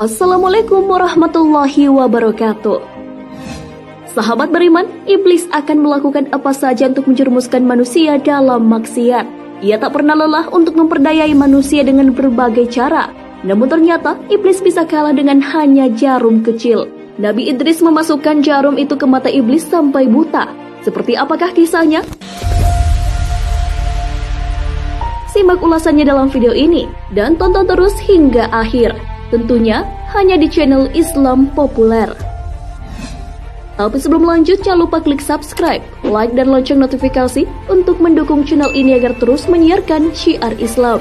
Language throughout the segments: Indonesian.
Assalamualaikum warahmatullahi wabarakatuh. Sahabat beriman, iblis akan melakukan apa saja untuk menjerumuskan manusia dalam maksiat. Ia tak pernah lelah untuk memperdayai manusia dengan berbagai cara. Namun ternyata iblis bisa kalah dengan hanya jarum kecil. Nabi Idris memasukkan jarum itu ke mata iblis sampai buta. Seperti apakah kisahnya? Simak ulasannya dalam video ini dan tonton terus hingga akhir. Tentunya hanya di channel Islam Populer. Tapi sebelum lanjut, jangan lupa klik subscribe, like, dan lonceng notifikasi untuk mendukung channel ini agar terus menyiarkan syiar Islam.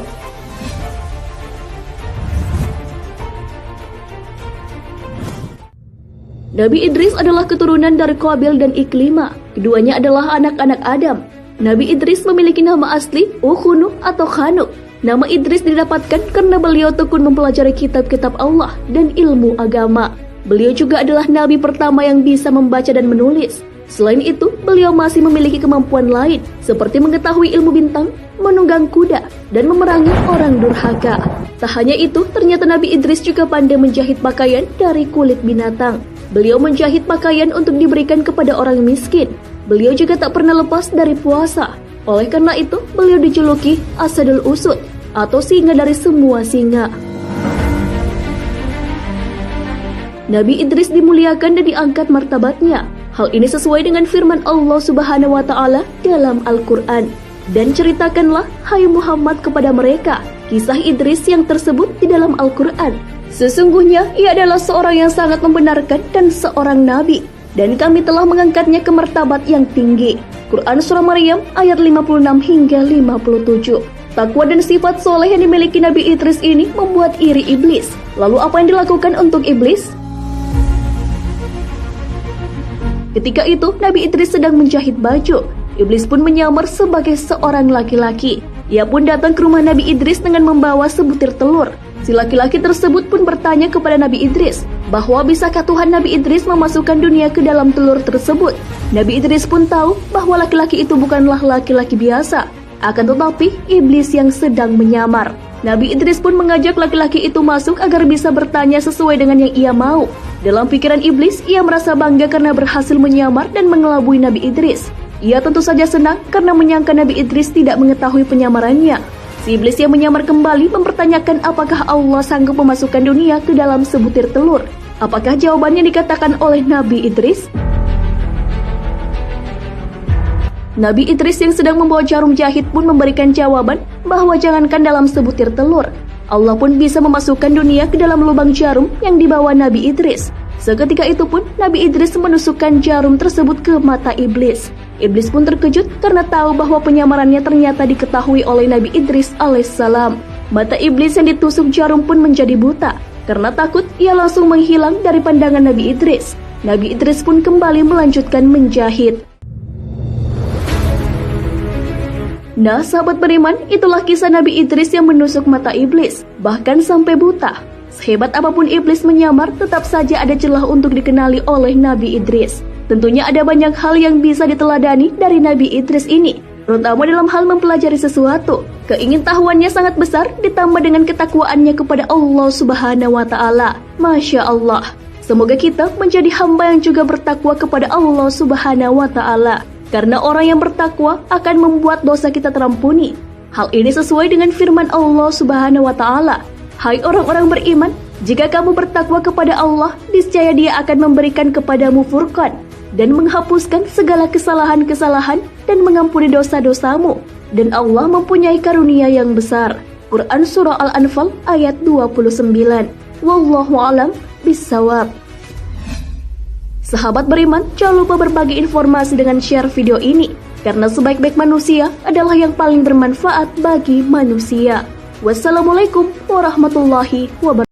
Nabi Idris adalah keturunan dari Qabil dan Iklimah. Keduanya adalah anak-anak Adam. Nabi Idris memiliki nama asli Ukhunu atau Khanuk. Nama Idris didapatkan karena beliau tekun mempelajari kitab-kitab Allah dan ilmu agama. Beliau juga adalah nabi pertama yang bisa membaca dan menulis. Selain itu, beliau masih memiliki kemampuan lain, seperti mengetahui ilmu bintang, menunggang kuda, dan memerangi orang durhaka. Tak hanya itu, ternyata Nabi Idris juga pandai menjahit pakaian dari kulit binatang. Beliau menjahit pakaian untuk diberikan kepada orang miskin. Beliau juga tak pernah lepas dari puasa. Oleh karena itu, beliau dijuluki Asadul Usud, atau singa dari semua singa. Nabi Idris dimuliakan dan diangkat martabatnya. Hal ini sesuai dengan firman Allah Subhanahu wa Ta'ala dalam Al-Quran. Dan ceritakanlah, hai Muhammad, kepada mereka kisah Idris yang tersebut di dalam Al-Quran. Sesungguhnya ia adalah seorang yang sangat membenarkan dan seorang nabi, dan kami telah mengangkatnya ke martabat yang tinggi. Quran Surah Maryam ayat 56 hingga 57. Takwa dan sifat soleh yang dimiliki Nabi Idris ini membuat iri iblis. Lalu apa yang dilakukan untuk iblis? Ketika itu Nabi Idris sedang menjahit baju. Iblis pun menyamar sebagai seorang laki-laki. Ia pun datang ke rumah Nabi Idris dengan membawa sebutir telur. Si laki-laki tersebut pun bertanya kepada Nabi Idris bahwa bisakah Tuhan Nabi Idris memasukkan dunia ke dalam telur tersebut. Nabi Idris pun tahu bahwa laki-laki itu bukanlah laki-laki biasa, akan tetapi iblis yang sedang menyamar. Nabi Idris pun mengajak laki-laki itu masuk agar bisa bertanya sesuai dengan yang ia mau. Dalam pikiran iblis, ia merasa bangga karena berhasil menyamar dan mengelabui Nabi Idris. Ia tentu saja senang karena menyangka Nabi Idris tidak mengetahui penyamarannya. Si iblis yang menyamar kembali mempertanyakan apakah Allah sanggup memasukkan dunia ke dalam sebutir telur. Apakah jawabannya dikatakan oleh Nabi Idris? Nabi Idris yang sedang membawa jarum jahit pun memberikan jawaban bahwa jangankan dalam sebutir telur, Allah pun bisa memasukkan dunia ke dalam lubang jarum yang dibawa Nabi Idris. Seketika itu pun Nabi Idris menusukkan jarum tersebut ke mata iblis. Iblis pun terkejut karena tahu bahwa penyamarannya ternyata diketahui oleh Nabi Idris alaihissalam. Mata iblis yang ditusuk jarum pun menjadi buta. Karena takut, ia langsung menghilang dari pandangan Nabi Idris. Nabi Idris pun kembali melanjutkan menjahit. Nah, sahabat beriman, itulah kisah Nabi Idris yang menusuk mata iblis, bahkan sampai buta. Sehebat apapun iblis menyamar, tetap saja ada celah untuk dikenali oleh Nabi Idris. Tentunya ada banyak hal yang bisa diteladani dari Nabi Idris ini, terutama dalam hal mempelajari sesuatu. Keingintahuannya sangat besar, ditambah dengan ketakwaannya kepada Allah Subhanahu wa Ta'ala. Masya Allah. Semoga kita menjadi hamba yang juga bertakwa kepada Allah Subhanahu wa Ta'ala. Karena orang yang bertakwa akan membuat dosa kita terampuni. Hal ini sesuai dengan firman Allah Subhanahu wa Ta'ala. Hai orang-orang beriman, jika kamu bertakwa kepada Allah, niscaya Dia akan memberikan kepadamu furqan dan menghapuskan segala kesalahan-kesalahan dan mengampuni dosa-dosamu. Dan Allah mempunyai karunia yang besar. Quran Surah Al-Anfal ayat 29. Wallahu a'lam bissawab. Sahabat beriman, jangan lupa berbagi informasi dengan share video ini, karena sebaik-baik manusia adalah yang paling bermanfaat bagi manusia. Wassalamualaikum warahmatullahi wabarakatuh.